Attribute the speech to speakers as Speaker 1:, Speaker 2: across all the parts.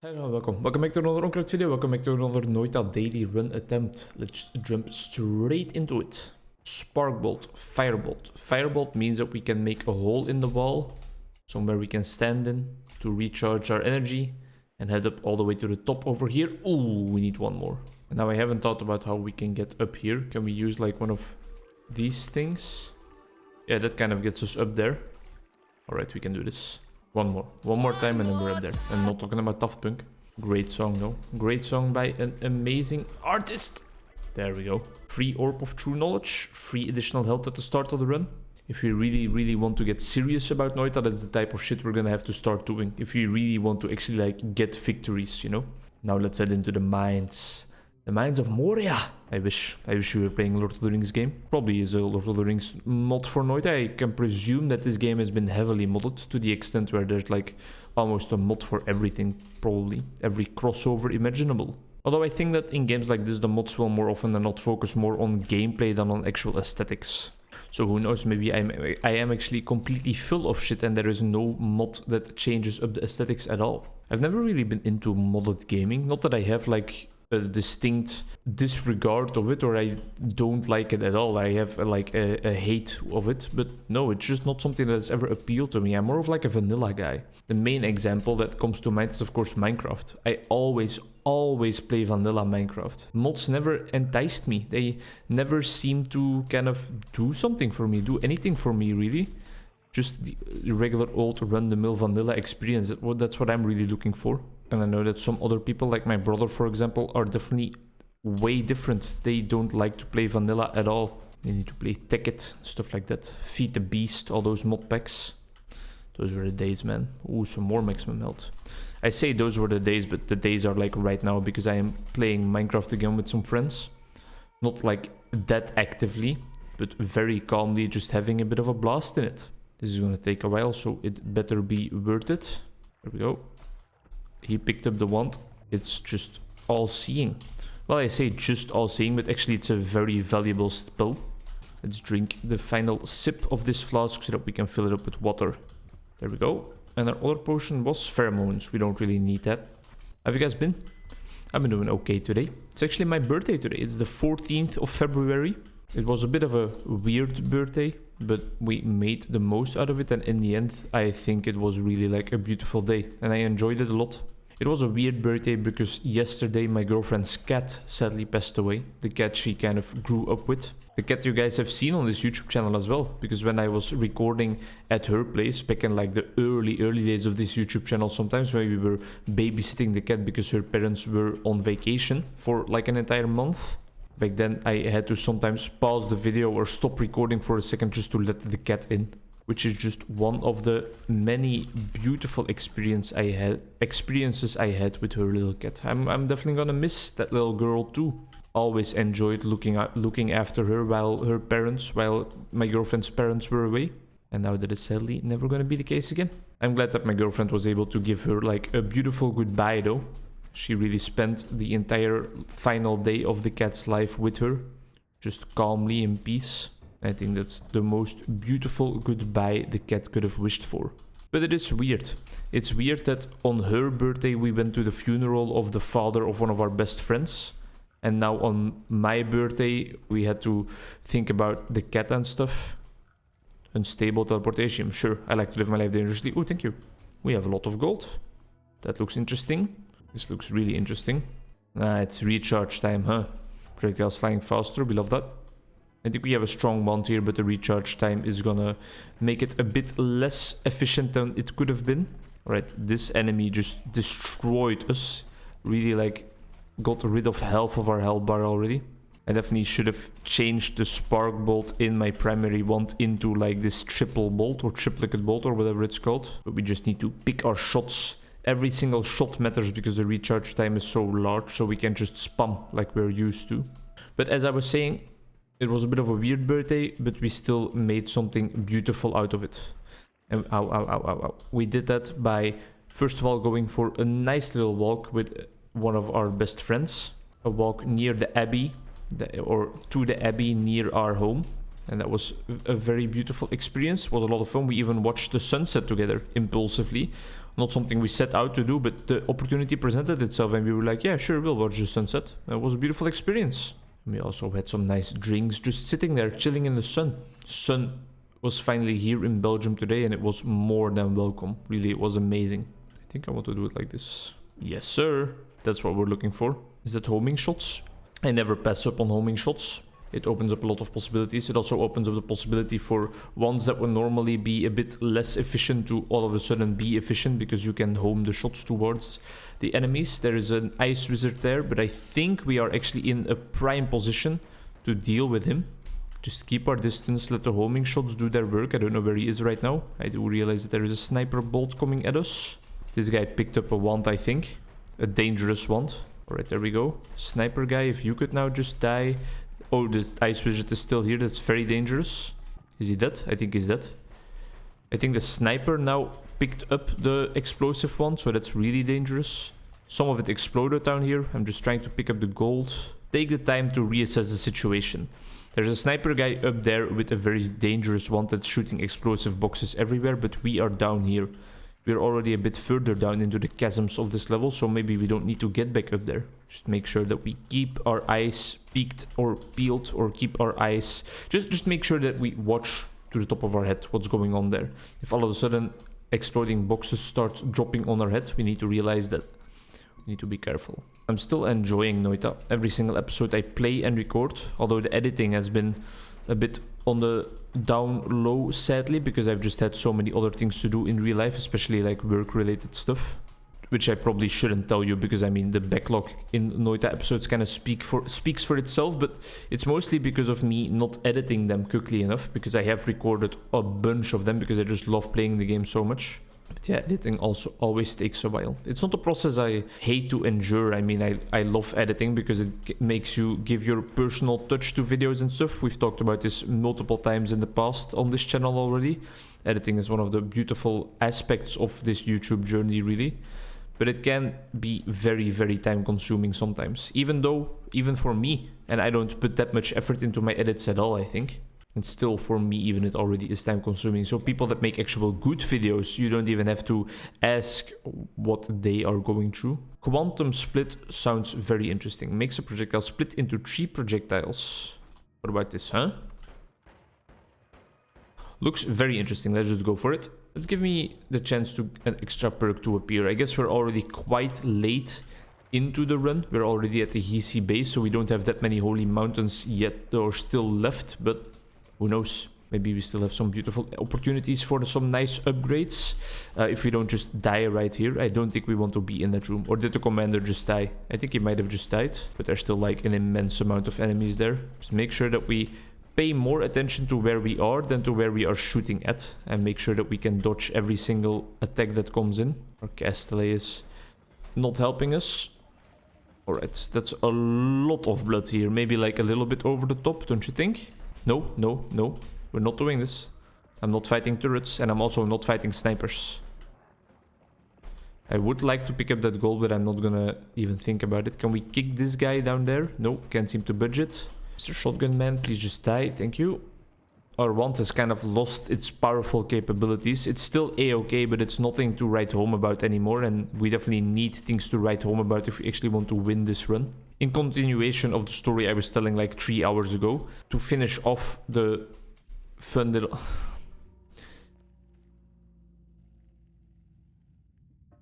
Speaker 1: Hello, welcome back to another Onkruid video, welcome back to another Noita daily run attempt. Let's jump straight into it. Sparkbolt, Firebolt. Firebolt means that we can make a hole in the wall, somewhere we can stand in to recharge our energy and head up all the way to the top over here. Ooh, we need one more. And now I haven't thought about how we can get up here. Can we use like one of these things? Yeah, that kind of gets us up there. Alright, we can do this. One more time and then we're up there. I'm not talking about Daft Punk. Great song though. Great song by an amazing artist. There we go. Free Orb of True Knowledge. Free additional health at the start of the run. If we really want to get serious about Noita, that's the type of shit we're gonna have to start doing. If we really want to actually like get victories, you know. Now let's head into the mines. The Mines of Moria. I wish we were playing Lord of the Rings game. Probably is a Lord of the Rings mod for Noita. I can presume that this game has been heavily modded to the extent where there's like almost a mod for everything, probably. Every crossover imaginable. Although I think that in games like this, the mods will more often than not focus more on gameplay than on actual aesthetics. So who knows, maybe I am actually completely full of shit and there is no mod that changes up the aesthetics at all. I've never really been into modded gaming. Not that I have like a distinct disregard of it or I don't like it at all. I have like a hate of it, but no, it's just not something that's ever appealed to me. I'm more of like a vanilla guy. The main example that comes to mind is of course Minecraft. I always play vanilla Minecraft. Mods never enticed me. They never seem to kind of do something for me, do anything for me really. Just the regular old run-the-mill vanilla experience. That's what I'm really looking for. And I know that some other people, like my brother for example, are definitely way different. They don't like to play vanilla at all. They need to play Tekkit, stuff like that. Feed the Beast, all those mod packs. Those were the days, man. Ooh, some more maximum health. I say those were the days, but the days are like right now because I am playing Minecraft again with some friends. Not like that actively, but very calmly just having a bit of a blast in it. This is gonna take a while, so it better be worth it. There we go. He picked up the wand. It's just all-seeing. Well, I say just all-seeing, but actually it's a very valuable spell. Let's drink the final sip of this flask so that we can fill it up with water. There we go. And our other potion was pheromones. We don't really need that. Have you guys been? I've been doing okay today. It's actually my birthday today. It's the 14th of February. It was a bit of a weird birthday, but we made the most out of it, and in the end I think it was really like a beautiful day and I enjoyed it a lot. It was a weird birthday because yesterday my girlfriend's cat sadly passed away. The cat she kind of grew up with. The cat you guys have seen on this YouTube channel as well, because when I was recording at her place back in like the early days of this YouTube channel, sometimes when we were babysitting the cat because her parents were on vacation for like an entire month. Back then I had to sometimes pause the video or stop recording for a second just to let the cat in, which is just one of the many beautiful experiences I had with her little cat. I'm definitely gonna miss that little girl too. Always enjoyed looking after her while my girlfriend's parents were away. And now that is sadly never gonna be the case again. I'm glad that my girlfriend was able to give her like a beautiful goodbye though. She really spent the entire final day of the cat's life with her, just calmly in peace. I think that's the most beautiful goodbye the cat could have wished for. But it is weird. It's weird that on her birthday we went to the funeral of the father of one of our best friends. And now on my birthday we had to think about the cat and stuff. Unstable teleportation. Sure, I like to live my life dangerously. Oh, thank you. We have a lot of gold. That looks interesting. This looks really interesting. It's recharge time, huh? Projectiles flying faster, we love that. I think we have a strong wand here, but the recharge time is gonna make it a bit less efficient than it could have been. Alright, this enemy just destroyed us. Really like got rid of half of our health bar already. I definitely should have changed the spark bolt in my primary wand into like this triple bolt or triplicate bolt or whatever it's called. But we just need to pick our shots. Every single shot matters because the recharge time is so large, so we can just spam like we're used to. But as I was saying, it was a bit of a weird birthday, but we still made something beautiful out of it. And ow. We did that by, first of all, going for a nice little walk with one of our best friends. A walk near the Abbey, or to the Abbey near our home. And that was a very beautiful experience. It was a lot of fun. We even watched the sunset together impulsively. Not something we set out to do, but the opportunity presented itself and we were like, yeah, sure, we'll watch the sunset. It was a beautiful experience. We also had some nice drinks, just sitting there, chilling in the sun. Sun was finally here in Belgium today and it was more than welcome. Really, it was amazing. I think I want to do it like this. Yes, sir. That's what we're looking for. Is that homing shots? I never pass up on homing shots. It opens up a lot of possibilities. It also opens up the possibility for ones that would normally be a bit less efficient to all of a sudden be efficient, because you can home the shots towards the enemies. There is an ice wizard there, but I think we are actually in a prime position to deal with him. Just keep our distance, let the homing shots do their work. I don't know where he is right now. I do realize that there is a sniper bolt coming at us. This guy picked up a wand, I think. A dangerous wand. Alright, there we go. Sniper guy, if you could now just die. Oh, the ice wizard is still here. That's very dangerous. Is he dead? I think he's dead. I think the sniper now picked up the explosive one, so that's really dangerous. Some of it exploded down here. I'm just trying to pick up the gold. Take the time to reassess the situation. There's a sniper guy up there with a very dangerous one that's shooting explosive boxes everywhere, but we are down here. We're already a bit further down into the chasms of this level, so maybe we don't need to get back up there. Just make sure that we keep our eyes peaked or peeled, or keep our eyes... Just make sure that we watch to the top of our head what's going on there. If all of a sudden exploding boxes start dropping on our head, we need to realize that we need to be careful. I'm still enjoying Noita. Every single episode I play and record, although the editing has been a bit on the down low, sadly, because I've just had so many other things to do in real life, especially like work related stuff, which I probably shouldn't tell you, because I mean the backlog in Noita episodes kind of speaks for itself, but it's mostly because of me not editing them quickly enough, because I have recorded a bunch of them because I just love playing the game so much. But yeah, editing also always takes a while. It's not a process I hate to endure. I mean, I love editing because it makes you give your personal touch to videos and stuff. We've talked about this multiple times in the past on this channel already. Editing is one of the beautiful aspects of this YouTube journey, really. But it can be very, very time consuming sometimes. Even for me, and I don't put that much effort into my edits at all, I think. And still, for me, even it already is time consuming. So people that make actual good videos, you don't even have to ask what they are going through. Quantum split sounds very interesting. Makes a projectile split into 3 projectiles. What about this, huh? Looks very interesting. Let's just go for it. Let's give me the chance to an extra perk to appear. I guess we're already quite late into the run. We're already at the Hisi base, so we don't have that many holy mountains yet or still left, but who knows? Maybe we still have some beautiful opportunities for some nice upgrades. If we don't just die right here. I don't think we want to be in that room. Or did the commander just die? I think he might have just died. But there's still like an immense amount of enemies there. Just make sure that we pay more attention to where we are than to where we are shooting at. And make sure that we can dodge every single attack that comes in. Our Castellet is not helping us. Alright, that's a lot of blood here. Maybe like a little bit over the top, don't you think? No, no, no. We're not doing this. I'm not fighting turrets, and I'm also not fighting snipers. I would like to pick up that gold, but I'm not gonna even think about it. Can we kick this guy down there? No, can't seem to budge it. Mr. Shotgun Man, please just die. Thank you. Our wand has kind of lost its powerful capabilities. It's still a-okay, but it's nothing to write home about anymore, and we definitely need things to write home about if we actually want to win this run. In continuation of the story I was telling like 3 hours ago, to finish off the fun little...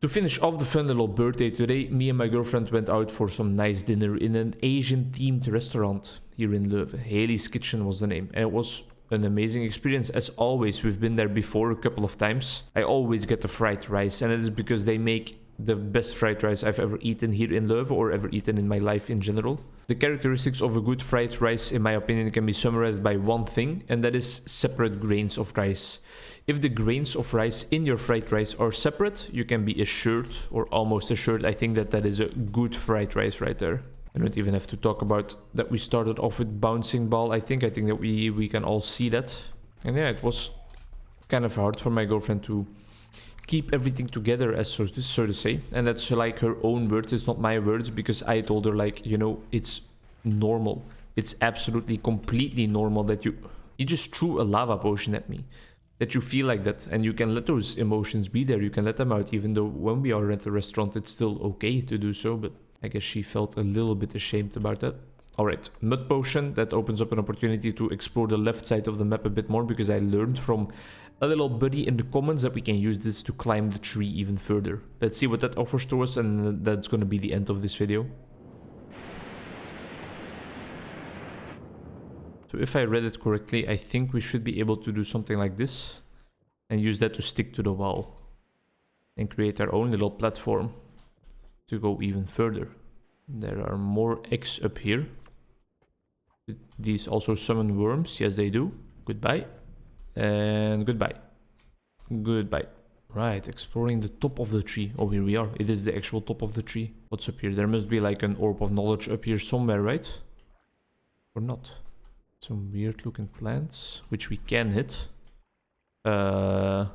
Speaker 1: To finish off the fun little birthday today, me and my girlfriend went out for some nice dinner in an Asian-themed restaurant here in Leuven. Haley's Kitchen was the name, and it was an amazing experience. As always, we've been there before a couple of times. I always get the fried rice, and it is because they make the best fried rice I've ever eaten here in Leuven, or ever eaten in my life in general. The characteristics of a good fried rice, in my opinion, can be summarized by one thing, and that is separate grains of rice. If the grains of rice in your fried rice are separate, you can be assured, or almost assured, I think that that is a good fried rice right there. I don't even have to talk about that we started off with bouncing ball. I think that we can all see that. And yeah, it was kind of hard for my girlfriend to keep everything together, as so to say. And that's like her own words, it's not my words, because I told her, like, you know, it's normal. It's absolutely completely normal that you just threw a lava potion at me. that you feel like that, and you can let those emotions be there. You can let them out, even though when we are at the restaurant, it's still okay to do so. But I guess she felt a little bit ashamed about that. All right, mud potion. That opens up an opportunity to explore the left side of the map a bit more, because I learned from a little buddy in the comments that we can use this to climb the tree even further. Let's see what that offers to us, and that's going to be the end of this video. So if I read it correctly, I think we should be able to do something like this and use that to stick to the wall and create our own little platform to go even further. There are more eggs up here. These also summon worms. Yes, they do. Goodbye. And goodbye. Goodbye. Right, exploring the top of the tree. Oh, here we are. It is the actual top of the tree. What's up here? There must be like an orb of knowledge up here somewhere, right? Or not? Some weird looking plants, which we can hit. This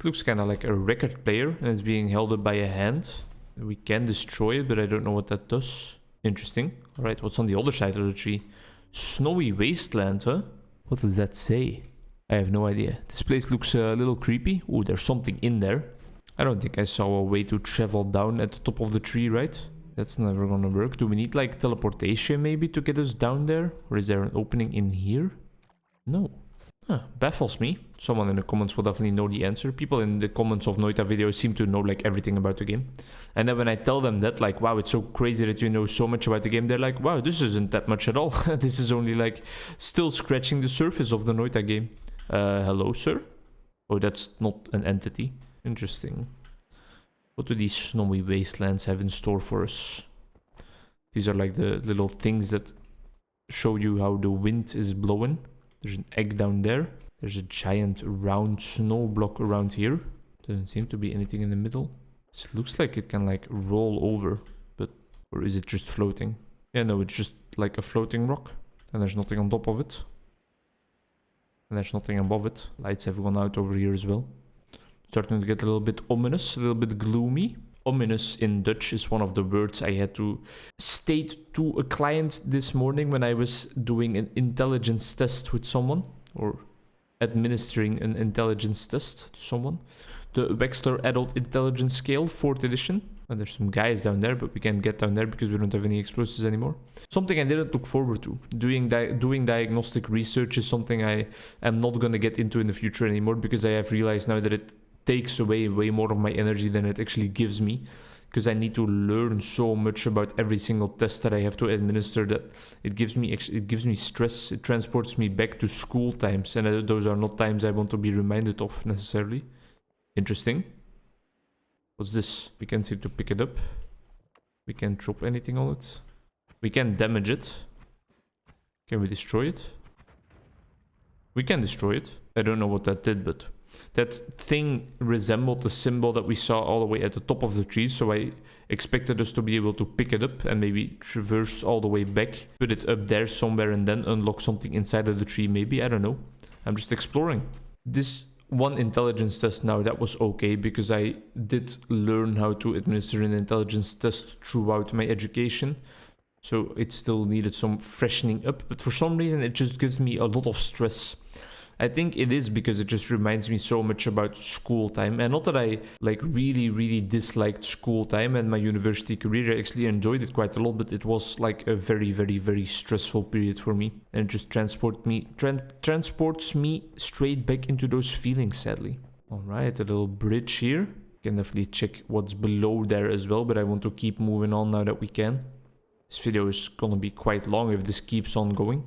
Speaker 1: looks kind of like a record player, and it's being held up by a hand. We can destroy it, but I don't know what that does. Interesting. Alright, what's on the other side of the tree? Snowy wasteland, huh? What does that say? I have no idea. This place looks a little creepy. Oh, there's something in there. I don't think I saw a way to travel down at the top of the tree, right? That's never gonna work. Do we need like teleportation maybe to get us down there? Or is there an opening in here? No. Huh, baffles me. Someone in the comments will definitely know the answer. People in the comments of Noita videos seem to know like everything about the game. And then when I tell them that, like, wow, it's so crazy that you know so much about the game, they're like, wow, this isn't that much at all. This is only like still scratching the surface of the Noita game. Hello, sir? Oh, that's not an entity. Interesting. What do these snowy wastelands have in store for us? These are like the little things that show you how the wind is blowing. There's an egg down there. There's a giant round snow block around here. Doesn't seem to be anything in the middle. This looks like it can like roll over, but or is it just floating? Yeah, no, it's just like a floating rock. And there's nothing on top of it. And there's nothing above it. Lights have gone out over here as well. Starting to get a little bit ominous, a little bit gloomy. Ominous in Dutch is one of the words I had to state to a client this morning when I was doing an intelligence test with someone, or administering an intelligence test to someone. The Wexler Adult Intelligence Scale, 4th edition. And there's some guys down there, but we can't get down there because we don't have any explosives anymore. Something I didn't look forward to. Doing diagnostic research is something I am not going to get into in the future anymore, because I have realized now that it takes away way more of my energy than it actually gives me, because I need to learn so much about every single test that I have to administer that it gives me stress. It transports me back to school times, and those are not times I want to be reminded of necessarily. Interesting. What's this? We can't seem to pick it up. We can't drop anything on it. We can damage it. Can we destroy it? We can destroy it. I don't know what that did, but that thing resembled the symbol that we saw all the way at the top of the tree, so I expected us to be able to pick it up and maybe traverse all the way back, put it up there somewhere, and then unlock something inside of the tree maybe. I don't know. I'm just exploring. This one intelligence test now, that was okay, because I did learn how to administer an intelligence test throughout my education. So it still needed some freshening up, but for some reason it just gives me a lot of stress. I think it is because it just reminds me so much about school time. And not that I like really disliked school time and my university career. I actually enjoyed it quite a lot, but it was like a very stressful period for me. And it just transports me straight back into those feelings, sadly. All right, a little bridge here. You can definitely check what's below there as well, but I want to keep moving on now that we can. This video is gonna be quite long if this keeps on going.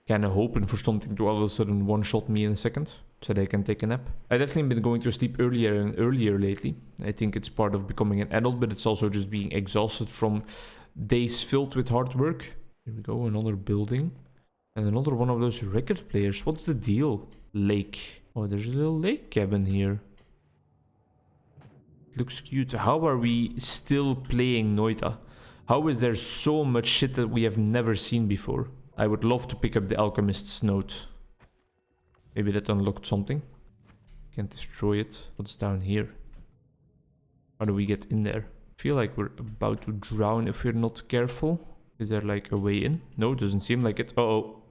Speaker 1: Kind of hoping for something to all of a sudden one-shot me in a second, so that I can take a nap. I've definitely been going to sleep earlier and earlier lately. I think it's part of becoming an adult, but it's also just being exhausted from days filled with hard work. Here we go, another building. And another one of those record players. What's the deal? Lake. Oh, there's a little lake cabin here. Looks cute. How are we still playing Noita? How is there so much shit that we have never seen before? I would love to pick up the alchemist's note. Maybe that unlocked something. Can't destroy it. What's down here? How do we get in there? I feel like we're about to drown if we're not careful. Is there like a way in? No, it doesn't seem like it. Uh-oh.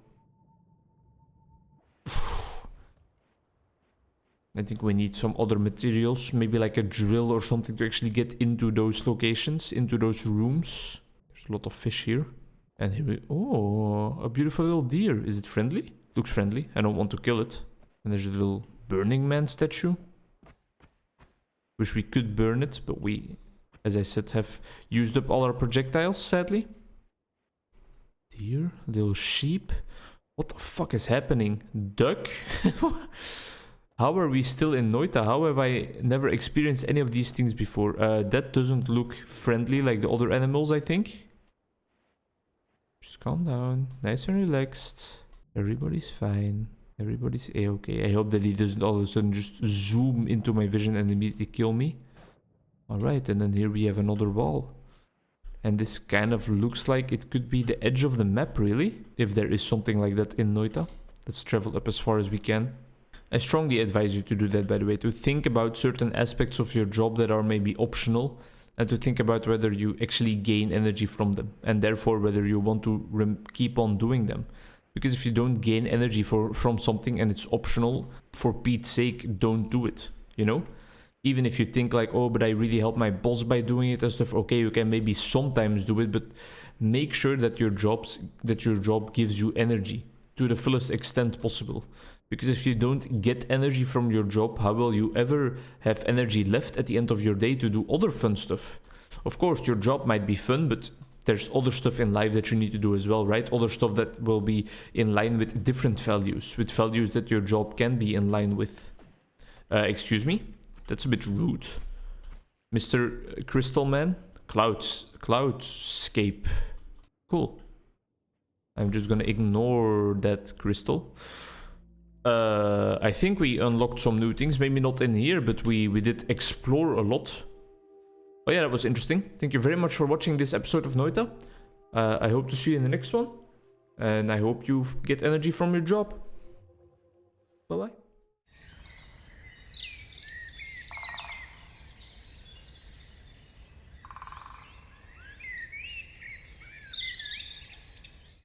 Speaker 1: I think we need some other materials, maybe like a drill or something to actually get into those locations, into those rooms. There's a lot of fish here. And here we... Oh, a beautiful little deer. Is it friendly? Looks friendly. I don't want to kill it. And there's a little Burning Man statue. Wish we could burn it, but we, as I said, have used up all our projectiles, sadly. Deer, little sheep. What the fuck is happening? Duck? How are we still in Noita? How have I never experienced any of these things before? That doesn't look friendly like the other animals, I think. Just calm down. Nice and relaxed. Everybody's fine. Everybody's A-okay. I hope that he doesn't all of a sudden just zoom into my vision and immediately kill me. Alright, and then here we have another wall. And this kind of looks like it could be the edge of the map, really. If there is something like that in Noita. Let's travel up as far as we can. I strongly advise you to do that, by the way. To think about certain aspects of your job that are maybe optional. And to think about whether you actually gain energy from them. And therefore whether you want to keep on doing them. Because if you don't gain energy from something and it's optional, for Pete's sake, don't do it. You know? Even if you think like, oh, but I really help my boss by doing it and stuff. Okay, you can maybe sometimes do it, but make sure that your job gives you energy to the fullest extent possible. Because if you don't get energy from your job, how will you ever have energy left at the end of your day to do other fun stuff? Of course, your job might be fun, but there's other stuff in life that you need to do as well, right? Other stuff that will be in line with different values, with values that your job can be in line with. Excuse me? That's a bit rude. Mr. Crystal Man? Cloudscape. Cool. I'm just gonna ignore that crystal. I think we unlocked some new things. Maybe not in here, but we did explore a lot. Oh yeah, that was interesting. Thank you very much for watching this episode of Noita. I hope to see you in the next one. And I hope you get energy from your job. Bye-bye.